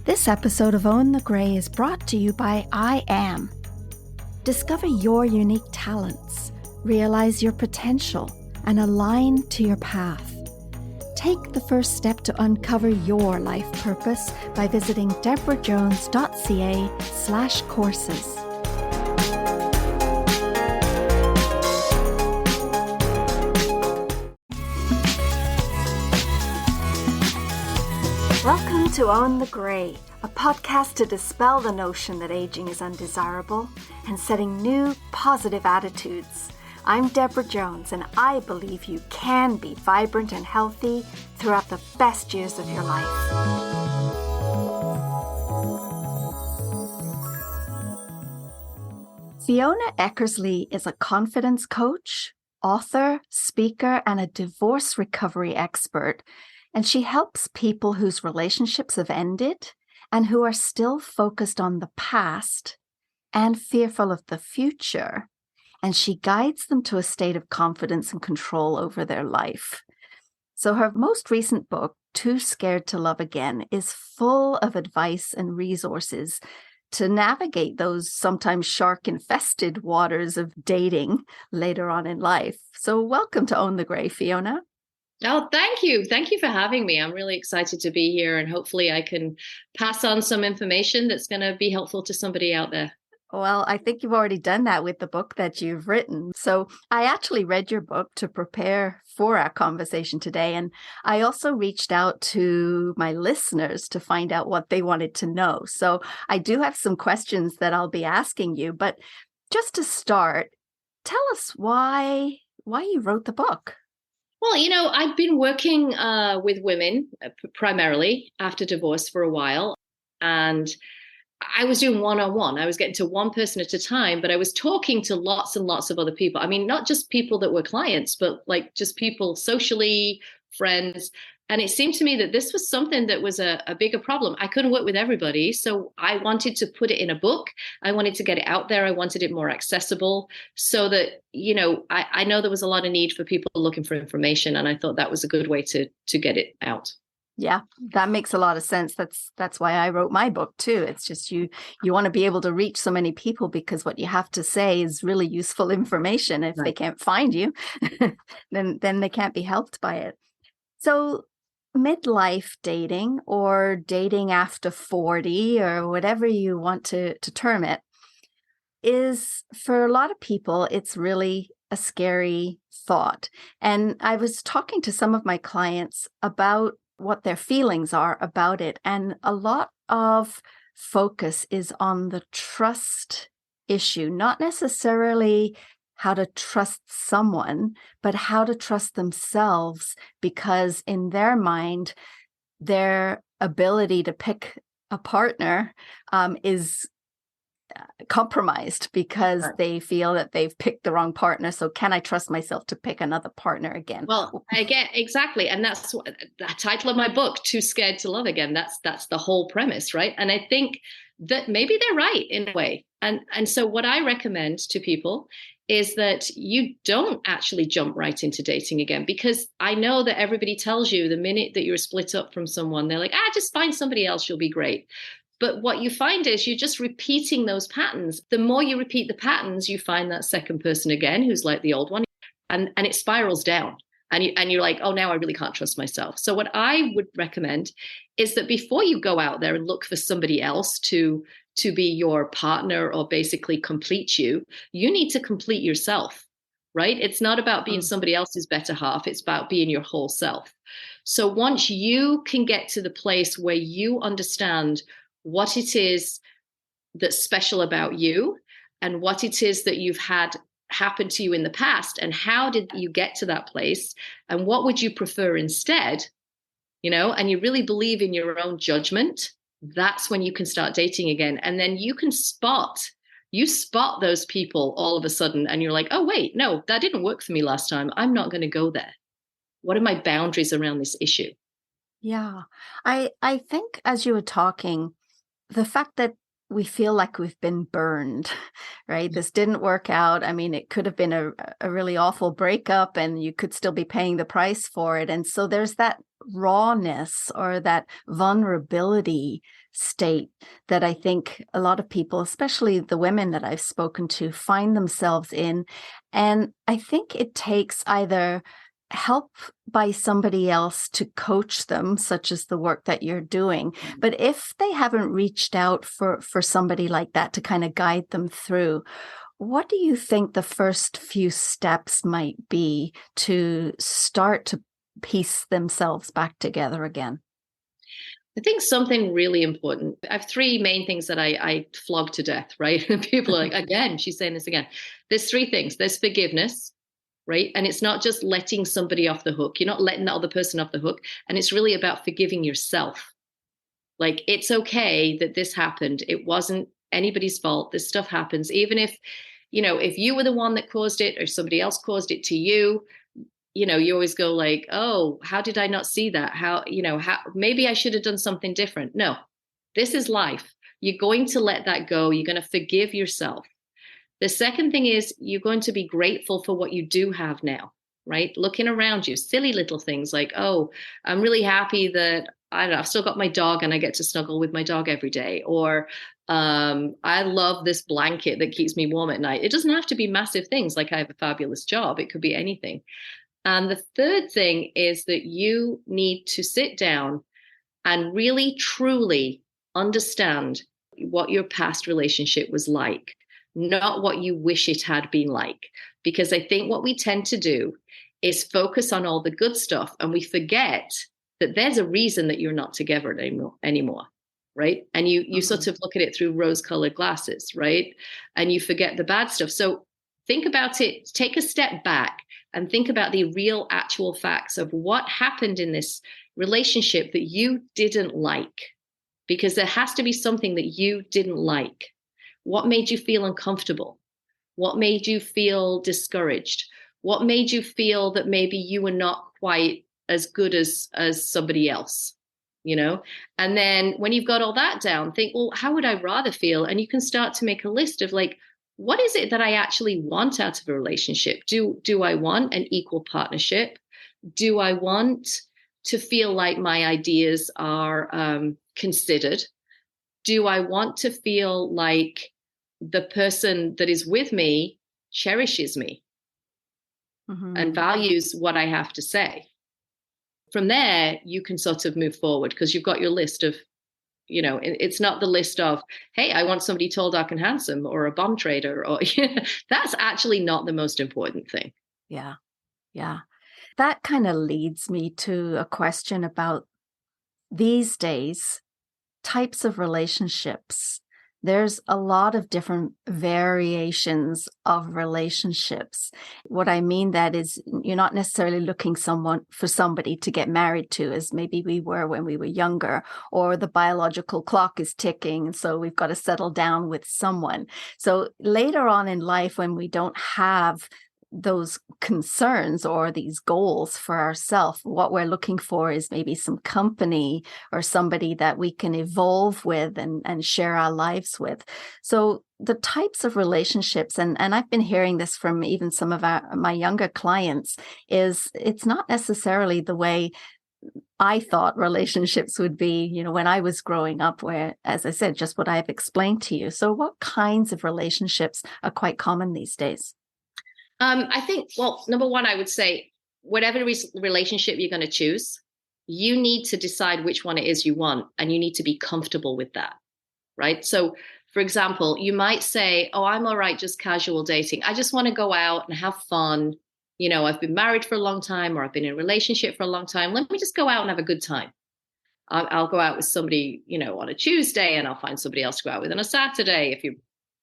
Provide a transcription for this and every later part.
This episode of Own the Grey is brought to you by I Am. Discover your unique talents, realize your potential, and align to your path. Take the first step to uncover your life purpose by visiting debrajones.ca/courses. Welcome to Own the Grey, a podcast to dispel the notion that aging is undesirable and setting new, positive attitudes. I'm Deborah Jones, and I believe you can be vibrant and healthy throughout the best years of your life. Fiona Eckersley is a confidence coach, author, speaker, and a divorce recovery expert. And she helps people whose relationships have ended and who are still focused on the past and fearful of the future. And she guides them to a state of confidence and control over their life. So her most recent book, Too Scared to Love Again, is full of advice and resources to navigate those sometimes shark-infested waters of dating later on in life. So welcome to Own the Grey, Fiona. Oh, thank you. Thank you for having me. I'm really excited to be here, and hopefully I can pass on some information that's going to be helpful to somebody out there. Well, I think you've already done that with the book that you've written. So I actually read your book to prepare for our conversation today. And I also reached out to my listeners to find out what they wanted to know. So I do have some questions that I'll be asking you. But just to start, tell us why you wrote the book. Well, I've been working with women primarily after divorce for a while, and I was doing one-on-one. I was getting to one person at a time, but I was talking to lots and lots of other people. I mean, not just people that were clients, but like just people socially, friends. And it seemed to me that this was something that was a bigger problem. I couldn't work with everybody. So I wanted to put it in a book. I wanted to get it out there. I wanted it more accessible so that, I know there was a lot of need for people looking for information. And I thought that was a good way to get it out. Yeah, that makes a lot of sense. That's why I wrote my book too. It's just you want to be able to reach so many people because what you have to say is really useful information. If they can't find you, then they can't be helped by it. So midlife dating or dating after 40 or whatever you want to term it is, for a lot of people, it's really a scary thought. And I was talking to some of my clients about what their feelings are about it. And a lot of focus is on the trust issue, not necessarily how to trust someone, but how to trust themselves, because in their mind, their ability to pick a partner is compromised because they feel that they've picked the wrong partner. So can I trust myself to pick another partner again? Well, again, exactly. And that's what the title of my book, Too Scared to Love Again. That's the whole premise, right? And I think that maybe they're right in a way. And so what I recommend to people is that you don't actually jump right into dating again, because I know that everybody tells you the minute that you're split up from someone, they're like, just find somebody else, you'll be great. But what you find is you're just repeating those patterns. The more you repeat the patterns, you find that second person again, who's like the old one, and it spirals down. And you're like, oh, now I really can't trust myself. So what I would recommend is that before you go out there and look for somebody else to be your partner or basically complete you, you need to complete yourself, right? It's not about being somebody else's better half. It's about being your whole self. So once you can get to the place where you understand what it is that's special about you and what it is that you've had happen to you in the past, and how did you get to that place, and what would you prefer instead, and you really believe in your own judgment, that's when you can start dating again. And then you can spot those people all of a sudden, and you're like, oh, wait, no, that didn't work for me last time. I'm not going to go there. What are my boundaries around this issue? Yeah, I think as you were talking, the fact that we feel like we've been burned, right? This didn't work out. I mean, it could have been a really awful breakup and you could still be paying the price for it. And so there's that rawness or that vulnerability state that I think a lot of people, especially the women that I've spoken to, find themselves in. And I think it takes either help by somebody else to coach them, such as the work that you're doing. But if they haven't reached out for somebody like that to kind of guide them through, what do you think the first few steps might be to start to piece themselves back together again? I think something really important. I have three main things that I flog to death, right? And people are like, again, she's saying this again. There's three things. There's forgiveness, right? And it's not just letting somebody off the hook. You're not letting the other person off the hook. And it's really about forgiving yourself. Like, it's okay that this happened. It wasn't anybody's fault. This stuff happens. Even if, if you were the one that caused it or somebody else caused it to you, you always go like, oh, how did I not see that? How maybe I should have done something different. No, this is life. You're going to let that go. You're going to forgive yourself. The second thing is you're going to be grateful for what you do have now, right? Looking around you, silly little things like, oh, I'm really happy that, I don't know, I've still got my dog and I get to snuggle with my dog every day. Or I love this blanket that keeps me warm at night. It doesn't have to be massive things like I have a fabulous job. It could be anything. And the third thing is that you need to sit down and really, truly understand what your past relationship was like, not what you wish it had been like. Because I think what we tend to do is focus on all the good stuff and we forget that there's a reason that you're not together anymore, right? And you sort of look at it through rose-colored glasses, right? And you forget the bad stuff. So think about it, take a step back and think about the real actual facts of what happened in this relationship that you didn't like, because there has to be something that you didn't like. What made you feel uncomfortable? What made you feel discouraged? What made you feel that maybe you were not quite as good as somebody else, And then when you've got all that down, think, well, how would I rather feel? And you can start to make a list of like, what is it that I actually want out of a relationship? Do I want an equal partnership? Do I want to feel like my ideas are considered? Do I want to feel like the person that is with me cherishes me and values what I have to say? From there, you can sort of move forward because you've got your list of, it's not the list of, hey, I want somebody tall, dark, and handsome, or a bomb trader, or that's actually not the most important thing. Yeah. Yeah. That kind of leads me to a question about these days, types of relationships. There's a lot of different variations of relationships. What I mean that is you're not necessarily looking for somebody to get married to, as maybe we were when we were younger, or the biological clock is ticking, and so we've got to settle down with someone. So later on in life, when we don't have those concerns or these goals for ourselves, what we're looking for is maybe some company or somebody that we can evolve with and share our lives with. So the types of relationships, and I've been hearing this from even some of my younger clients, is it's not necessarily the way I thought relationships would be, when I was growing up, where, as I said, just what I've explained to you. So what kinds of relationships are quite common these days? I think, well, number one, I would say whatever relationship you're going to choose, you need to decide which one it is you want, and you need to be comfortable with that, right? So, for example, you might say, oh, I'm all right, just casual dating. I just want to go out and have fun. I've been married for a long time, or I've been in a relationship for a long time. Let me just go out and have a good time. I'll go out with somebody, on a Tuesday, and I'll find somebody else to go out with on a Saturday, if you're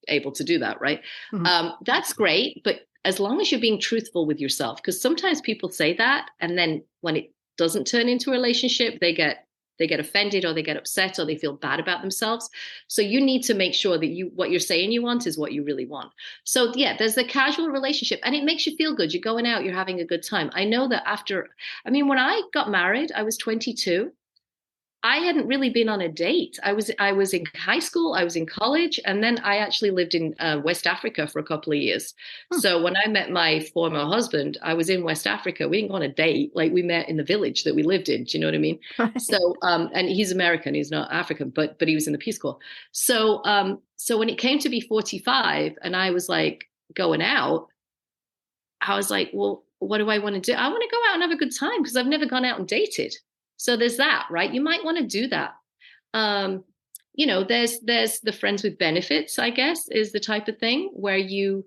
able to do that, right? Mm-hmm. That's great, but as long as you're being truthful with yourself, because sometimes people say that, and then when it doesn't turn into a relationship, they get offended, or they get upset, or they feel bad about themselves. So you need to make sure that what you're saying you want is what you really want. So yeah, there's the casual relationship, and it makes you feel good. You're going out, you're having a good time. I know that when I got married, I was 22. I hadn't really been on a date. I was in high school, I was in college, and then I actually lived in West Africa for a couple of years. Hmm. So when I met my former husband, I was in West Africa. We didn't go on a date. Like we met in the village that we lived in. Do you know what I mean? Right. So and he's American, he's not African, but he was in the Peace Corps. So when it came to be 45 and I was like going out, I was like, well, what do I want to do? I want to go out and have a good time because I've never gone out and dated. So there's that, right? You might want to do that. Um, there's the friends with benefits, I guess, is the type of thing where you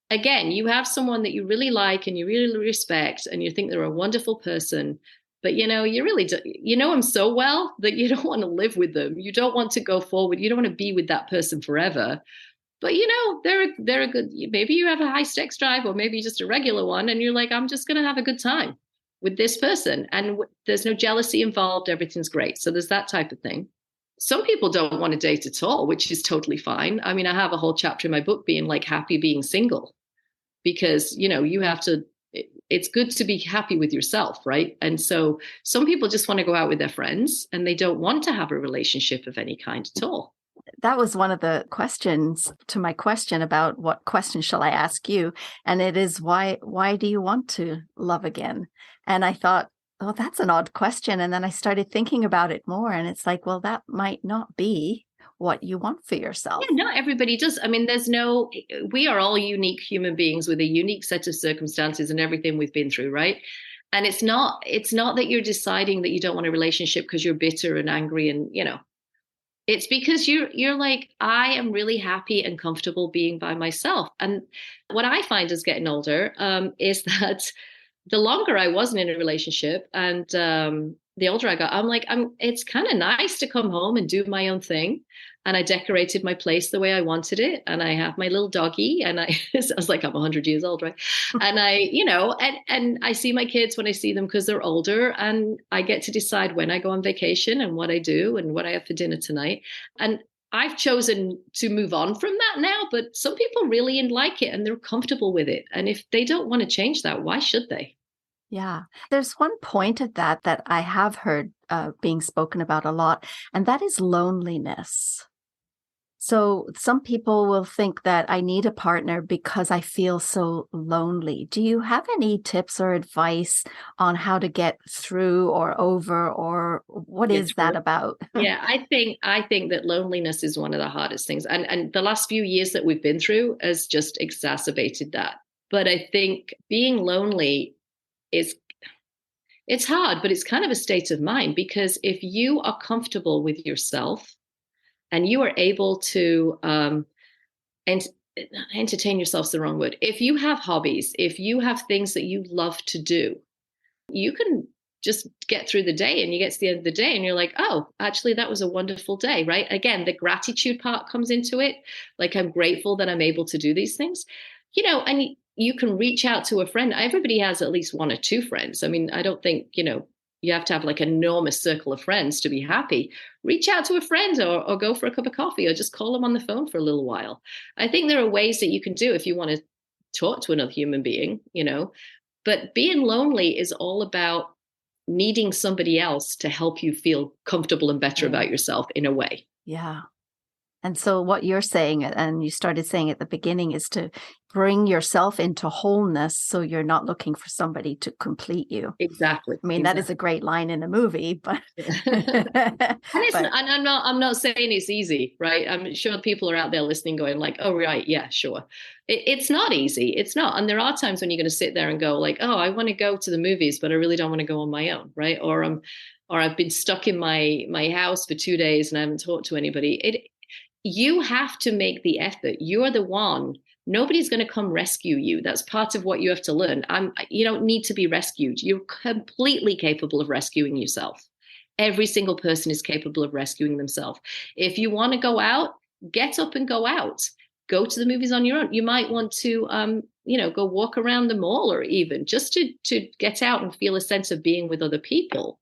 have someone that you really like and you really respect and you think they're a wonderful person, but you really do, you know them so well that you don't want to live with them. You don't want to go forward. You don't want to be with that person forever. But they're a good. Maybe you have a high sex drive, or maybe just a regular one, and you're like, I'm just going to have a good time with this person, and there's no jealousy involved. Everything's great. So there's that type of thing. Some people don't want to date at all, which is totally fine. I mean, I have a whole chapter in my book being like happy being single, because you have to. It's good to be happy with yourself, right? And so some people just want to go out with their friends, and they don't want to have a relationship of any kind at all. That was one of the questions to my question about what question shall I ask you? And it is, why do you want to love again? And I thought, oh, that's an odd question. And then I started thinking about it more. And it's like, well, that might not be what you want for yourself. Yeah, not everybody does. I mean, we are all unique human beings with a unique set of circumstances and everything we've been through, right? And it's not that you're deciding that you don't want a relationship because you're bitter and angry and, it's because you're like, I am really happy and comfortable being by myself. And what I find as getting older is that the longer I wasn't in a relationship and the older I got, I'm like, it's kind of nice to come home and do my own thing. And I decorated my place the way I wanted it. And I have my little doggy, and I sounds like I'm 100 years old, right? And and I see my kids when I see them because they're older, and I get to decide when I go on vacation and what I do and what I have for dinner tonight. And I've chosen to move on from that now, but some people really like it and they're comfortable with it. And if they don't want to change that, why should they? Yeah. There's one point of that I have heard being spoken about a lot, and that is loneliness. So some people will think that I need a partner because I feel so lonely. Do you have any tips or advice on how to get through or over, or what is that about? Yeah, I think that loneliness is one of the hardest things. And the last few years that we've been through has just exacerbated that. But I think being lonely it's hard, but it's kind of a state of mind, because if you are comfortable with yourself and you are able to and entertain yourself's the wrong word. If you have hobbies, if you have things that you love to do, you can just get through the day, and you get to the end of the day and you're like, oh, actually, that was a wonderful day, right? Again, the gratitude part comes into it. Like, I'm grateful that I'm able to do these things, and you can reach out to a friend. Everybody has at least one or two friends. I mean, I don't think, you have to have like an enormous circle of friends to be happy. Reach out to a friend or go for a cup of coffee or just call them on the phone for a little while. I think there are ways that you can do if you want to talk to another human being, but being lonely is all about needing somebody else to help you feel comfortable and better about yourself in a way. Yeah. And so what you're saying, and you started saying at the beginning, is to bring yourself into wholeness so you're not looking for somebody to complete you. Exactly. I mean, that is a great line in a movie, but and I'm not saying it's easy, right? I'm sure people are out there listening going like, oh, right, yeah, sure. It's not easy. It's not. And there are times when you're going to sit there and go like, oh, I want to go to the movies, but I really don't want to go on my own, right? Or I've been stuck in my house for 2 days and I haven't talked to anybody. You have to make the effort. You're the one. Nobody's going to come rescue you. That's part of what you have to learn. You don't need to be rescued. You're completely capable of rescuing yourself. Every single person is capable of rescuing themselves. If you want to go out, get up and go out. Go to the movies on your own. You might want to, go walk around the mall, or even just to get out and feel a sense of being with other people.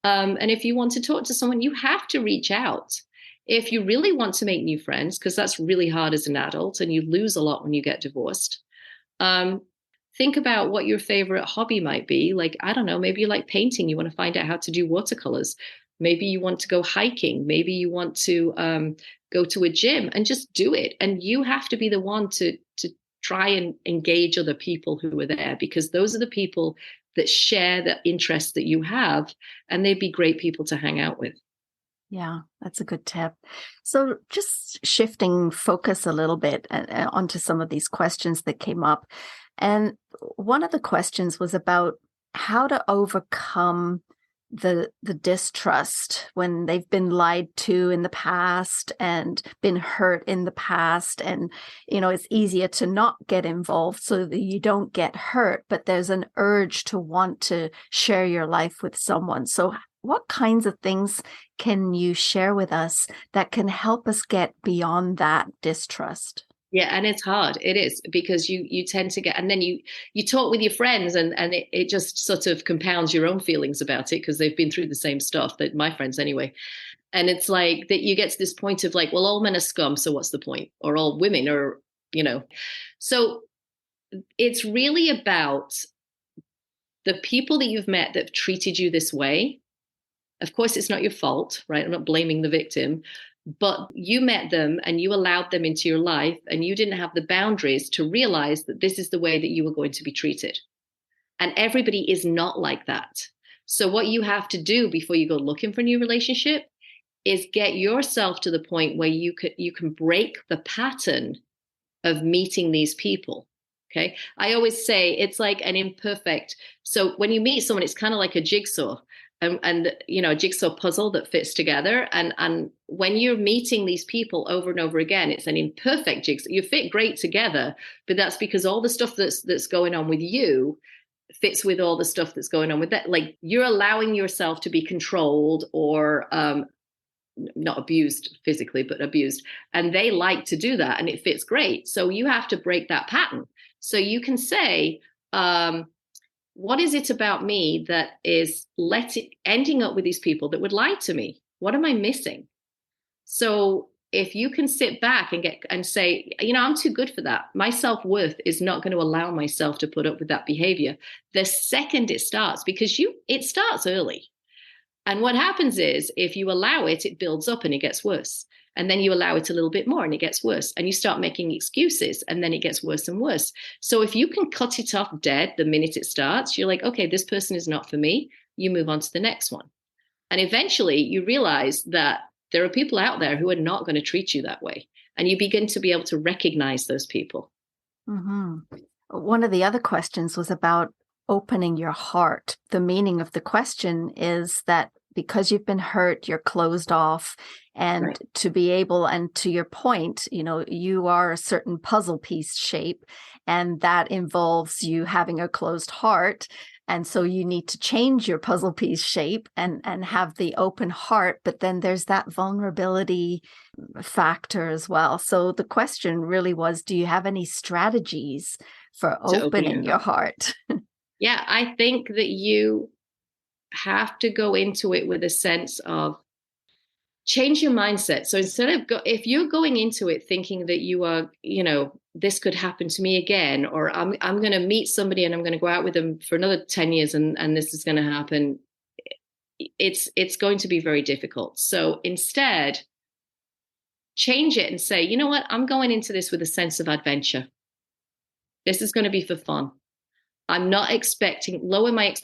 And if you want to talk to someone, you have to reach out. If you really want to make new friends, because that's really hard as an adult and you lose a lot when you get divorced, think about what your favorite hobby might be. Like, I don't know, maybe you like painting. You want to find out how to do watercolors. Maybe you want to go hiking. Maybe you want to go to a gym, and just do it. And you have to be the one to try and engage other people who are there, because those are the people that share the interests that you have, and they'd be great people to hang out with. Yeah, that's a good tip. So just shifting focus a little bit onto some of these questions that came up. And one of the questions was about how to overcome the distrust when they've been lied to in the past and been hurt in the past. And, it's easier to not get involved so that you don't get hurt, but there's an urge to want to share your life with someone. So what kinds of things can you share with us that can help us get beyond that distrust? Yeah, and it's hard. It is, because you tend to get, and then you talk with your friends, and it just sort of compounds your own feelings about it, because they've been through the same stuff, that my friends anyway. And it's like that you get to this point of like, well, all men are scum, so what's the point? Or all women are, So it's really about the people that you've met that have treated you this way. Of course, it's not your fault, right? I'm not blaming the victim, but you met them and you allowed them into your life, and you didn't have the boundaries to realize that this is the way that you were going to be treated. And everybody is not like that. So what you have to do before you go looking for a new relationship is get yourself to the point where you can break the pattern of meeting these people. Okay. I always say it's like an imperfect. So when you meet someone, it's kind of like a jigsaw. And a jigsaw puzzle that fits together. And when you're meeting these people over and over again, it's an imperfect jigsaw. You fit great together, but that's because all the stuff that's going on with you fits with all the stuff that's going on with that. Like, you're allowing yourself to be controlled or not abused physically, but abused. And they like to do that, and it fits great. So you have to break that pattern. So you can say, what is it about me that is ending up with these people that would lie to me? What am I missing? So if you can sit back and say, I'm too good for that. My self-worth is not going to allow myself to put up with that behavior. The second it starts, because it starts early. And what happens is, if you allow it, it builds up and it gets worse. And then you allow it a little bit more and it gets worse. And you start making excuses, and then it gets worse and worse. So if you can cut it off dead the minute it starts, you're like, okay, this person is not for me. You move on to the next one. And eventually you realize that there are people out there who are not going to treat you that way. And you begin to be able to recognize those people. Mm-hmm. One of the other questions was about opening your heart. The meaning of the question is that because you've been hurt, you're closed off. And Right. to be able, and to your point, you are a certain puzzle piece shape, and that involves you having a closed heart. And so you need to change your puzzle piece shape and have the open heart. But then there's that vulnerability factor as well. So the question really was, do you have any strategies for opening your heart? Yeah, I think that you have to go into it with a sense of change your mindset. So instead of if you're going into it thinking that you are, this could happen to me again, or I'm going to meet somebody and I'm going to go out with them for another 10 years and this is going to happen, it's going to be very difficult. So instead, change it and say, you know what, I'm going into this with a sense of adventure. This is going to be for fun. I'm not expecting,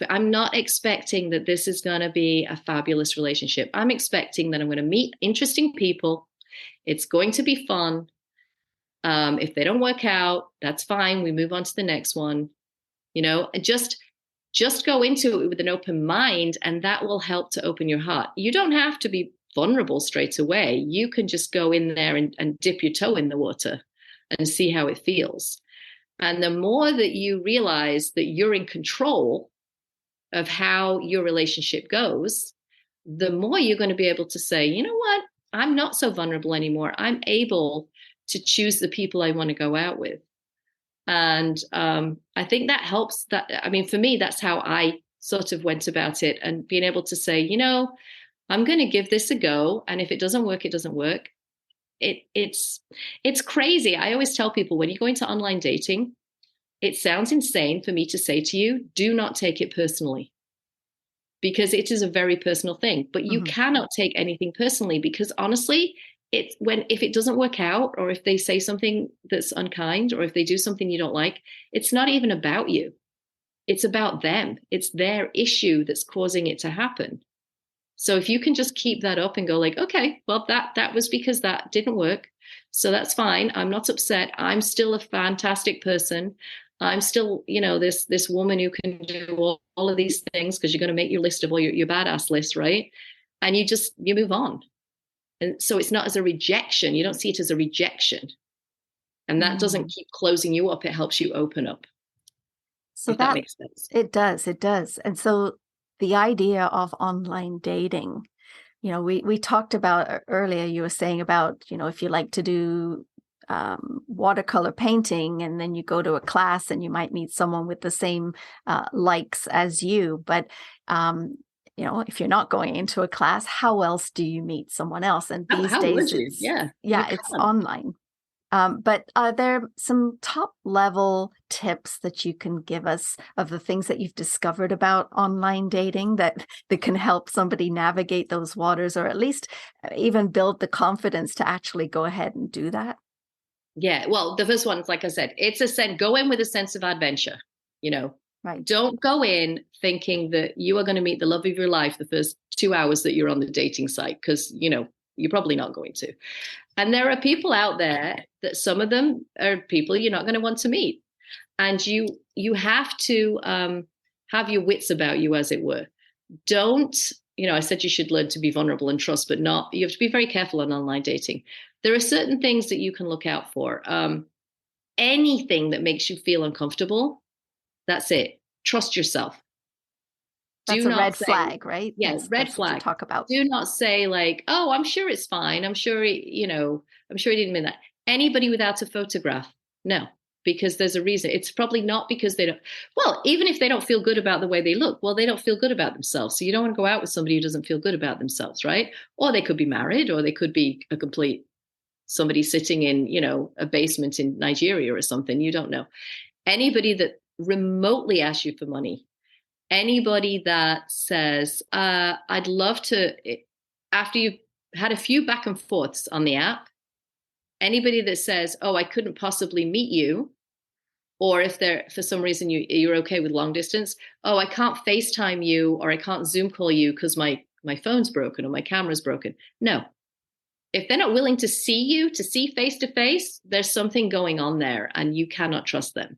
I'm not expecting that this is going to be a fabulous relationship. I'm expecting that I'm going to meet interesting people. It's going to be fun. If they don't work out, that's fine. We move on to the next one, and just go into it with an open mind, and that will help to open your heart. You don't have to be vulnerable straight away. You can just go in there and dip your toe in the water and see how it feels. And the more that you realize that you're in control of how your relationship goes, the more you're going to be able to say, you know what, I'm not so vulnerable anymore. I'm able to choose the people I want to go out with. And I think that helps. For me, that's how I sort of went about it, and being able to say, I'm going to give this a go. And if it doesn't work, it doesn't work. It's crazy. I always tell people, when you go into online dating, it sounds insane for me to say to you, do not take it personally. because it is a very personal thing. But you cannot take anything personally, because honestly, if it doesn't work out, or if they say something that's unkind, or if they do something you don't like, it's not even about you. It's about them. It's their issue that's causing it to happen. So if you can just keep that up and go like, okay, well, that was because that didn't work. So that's fine. I'm not upset. I'm still a fantastic person. I'm still, this woman who can do all of these things, because you're going to make your list of all your badass list, right? And you move on. And so it's not as a rejection. You don't see it as a rejection. And that doesn't keep closing you up. It helps you open up. So that makes sense. It does. And so the idea of online dating, we talked about earlier, you were saying about, if you like to do watercolor painting, and then you go to a class and you might meet someone with the same likes as you. But, if you're not going into a class, how else do you meet someone else? And these days, it's online. But are there some top level tips that you can give us of the things that you've discovered about online dating that can help somebody navigate those waters, or at least even build the confidence to actually go ahead and do that? Yeah. Well, the first one is, like I said, go in with a sense of adventure, Right. Don't go in thinking that you are going to meet the love of your life the first 2 hours that you're on the dating site, because, you're probably not going to. And there are people out there that some of them are people you're not going to want to meet. And you have to have your wits about you, as it were. Don't, I said you should learn to be vulnerable and trust, but you have to be very careful on online dating. There are certain things that you can look out for. Anything that makes you feel uncomfortable, that's it. Trust yourself. That's a red flag, right? Yes, red flag. Talk about. Do not say like, "Oh, I'm sure it's fine. I'm sure he didn't mean that." Anybody without a photograph, no, because there's a reason. It's probably not because they don't. Well, even if they don't feel good about the way they look, well, they don't feel good about themselves. So you don't want to go out with somebody who doesn't feel good about themselves, right? Or they could be married, or they could be somebody sitting in, a basement in Nigeria or something. You don't know. Anybody that remotely asks you for money. Anybody that says, I'd love to, after you've had a few back and forths on the app, anybody that says, oh, I couldn't possibly meet you, or if for some reason you're okay with long distance, oh, I can't FaceTime you, or I can't Zoom call you because my phone's broken or my camera's broken. No. If they're not willing to see you, to see face to face, there's something going on there, and you cannot trust them.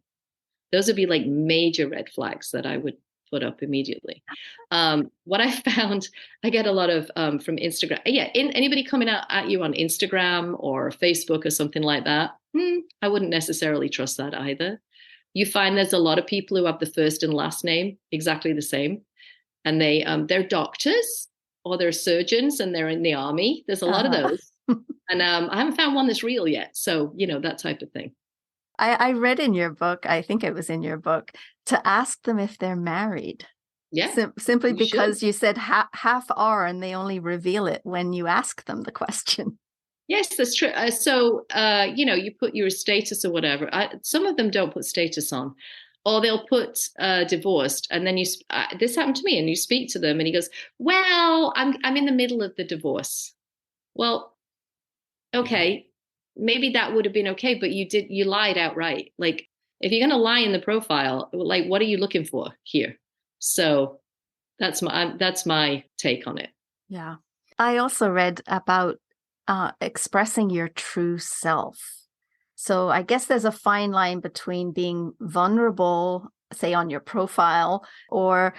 Those would be like major red flags that I would put up immediately. What I found, I get a lot of from Instagram. Yeah, anybody coming out at you on Instagram or Facebook or something like that, I wouldn't necessarily trust that either. You find there's a lot of people who have the first and last name exactly the same, and they're doctors or they're surgeons and they're in the army. There's a lot of those, and I haven't found one that's real yet. So that type of thing. I read in your book, I think it was in your book, to ask them if they're married. Yeah. Simply because you said half are, and they only reveal it when you ask them the question. Yes, that's true. So, you put your status or whatever. Some of them don't put status on, or they'll put divorced. And then this happened to me, and you speak to them and he goes, well, I'm in the middle of the divorce. Well, okay. Maybe that would have been okay, but you lied outright. Like, if you're going to lie in the profile, like, what are you looking for here? So that's my take on it. Yeah. I also read about expressing your true self. So I guess there's a fine line between being vulnerable, say on your profile, or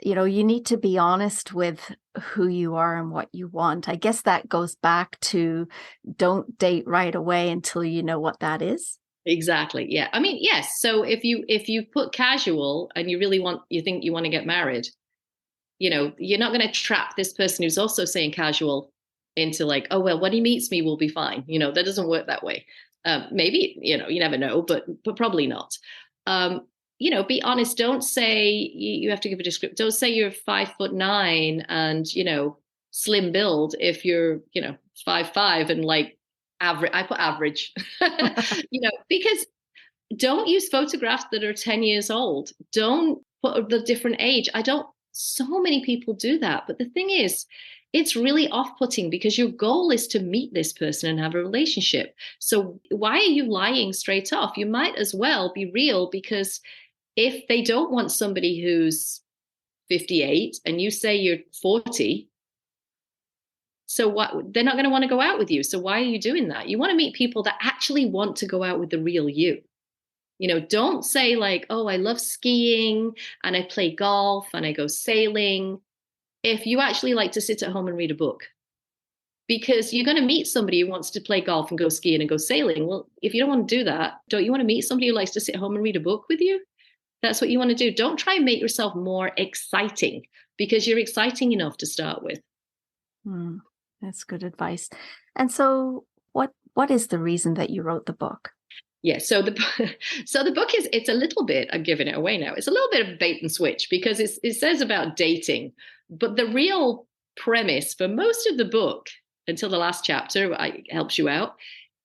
you need to be honest with who you are and what you want. I guess that goes back to don't date right away until you know what that is. Exactly. Yeah. I mean, yes. So if you put casual and you think you want to get married, you're not going to trap this person who's also saying casual into like, oh, well, when he meets me, we'll be fine. That doesn't work that way. Maybe, you never know, but probably not. Be honest. Don't say you have to give a description. Don't say you're 5'9" and, slim build if you're, 5'5" and like average. I put average, because don't use photographs that are 10 years old. Don't put the different age. So many people do that. But the thing is, it's really off-putting because your goal is to meet this person and have a relationship. So why are you lying straight off? You might as well be real, because if they don't want somebody who's 58 and you say you're 40, so what? They're not going to want to go out with you. So why are you doing that? You want to meet people that actually want to go out with the real you. Don't say like, oh, I love skiing and I play golf and I go sailing, if you actually like to sit at home and read a book. Because you're going to meet somebody who wants to play golf and go skiing and go sailing. Well, if you don't want to do that, don't you want to meet somebody who likes to sit at home and read a book with you? That's what you want to do. Don't try and make yourself more exciting, because you're exciting enough to start with. That's good advice. And so what is the reason that you wrote the book? Yeah, so the book is, it's a little bit, I'm giving it away now, it's a little bit of bait and switch, because it says about dating, but the real premise for most of the book, until the last chapter helps you out,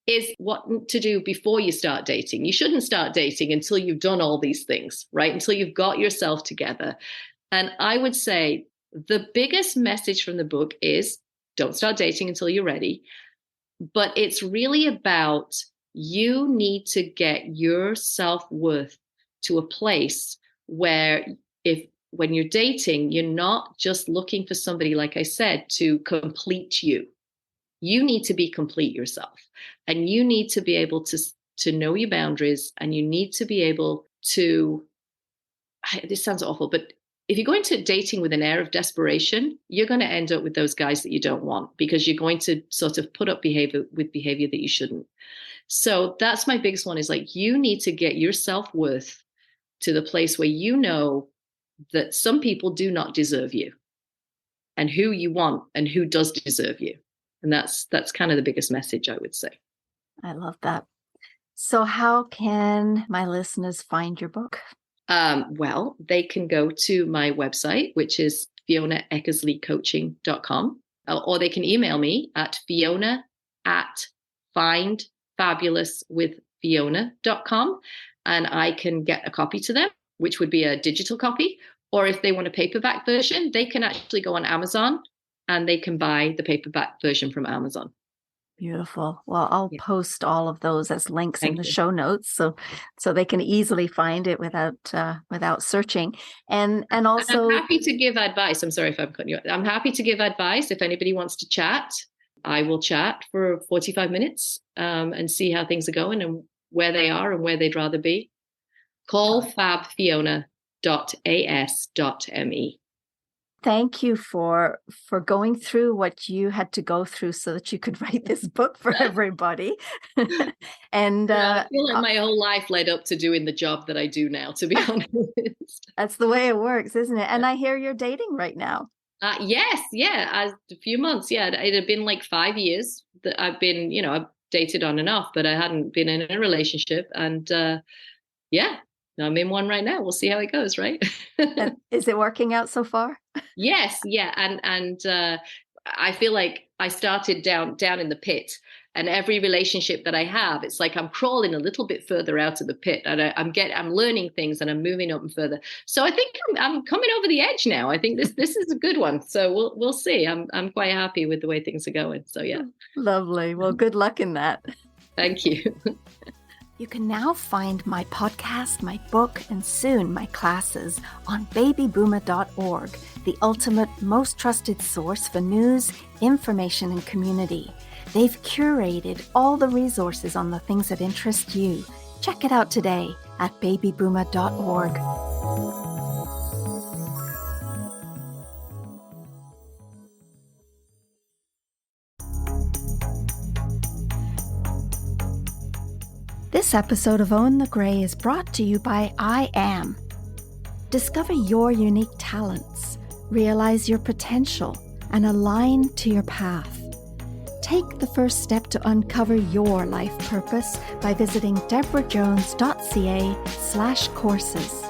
is what to do before you start dating. You shouldn't start dating until you've done all these things, right? Until you've got yourself together. And I would say the biggest message from the book is don't start dating until you're ready. But it's really about, you need to get your self-worth to a place where when you're dating, you're not just looking for somebody, like I said, to complete you. You need to be complete yourself, and you need to be able to know your boundaries, and you need to be able to, this sounds awful, but if you go into dating with an air of desperation, you're going to end up with those guys that you don't want, because you're going to sort of put up behavior that you shouldn't. So that's my biggest one, is like, you need to get your self-worth to the place where you know that some people do not deserve you, and who you want and who does deserve you. And that's kind of the biggest message, I would say. I love that. So how can my listeners find your book? Well, they can go to my website, which is FionaEckersleyCoaching.com, or they can email me at fiona@findfabulouswithfiona.com, and I can get a copy to them, which would be a digital copy. Or if they want a paperback version, they can actually go on Amazon and they can buy the paperback version from Amazon. Beautiful. Well, I'll post all of those as links in the show notes, so they can easily find it without searching. And also, I'm happy to give advice. I'm sorry if I'm cutting you. I'm happy to give advice if anybody wants to chat. I will chat for 45 minutes and see how things are going and where they are and where they'd rather be. Call fabfiona.as.me. Thank you for going through what you had to go through so that you could write this book for everybody. And I feel like my whole life led up to doing the job that I do now, to be honest. That's the way it works, isn't it? And I hear you're dating right now. Yes, yeah, a few months. Yeah, it had been like 5 years that I've been, I've dated on and off, but I hadn't been in a relationship. And yeah, I'm in one right now. We'll see how it goes, right? Is it working out so far? Yes, yeah, and I feel like I started down in the pit, and every relationship that I have, it's like I'm crawling a little bit further out of the pit, and I'm learning things, and I'm moving up and further. So I think I'm coming over the edge now. I think this is a good one. So we'll see. I'm quite happy with the way things are going. So yeah, lovely. Well, good luck in that. Thank you. You can now find my podcast, my book, and soon my classes on babybooma.org, the ultimate, most trusted source for news, information, and community. They've curated all the resources on the things that interest you. Check it out today at babybooma.org. This episode of Own the Grey is brought to you by I Am. Discover your unique talents, realize your potential, and align to your path. Take the first step to uncover your life purpose by visiting debrajones.ca/courses.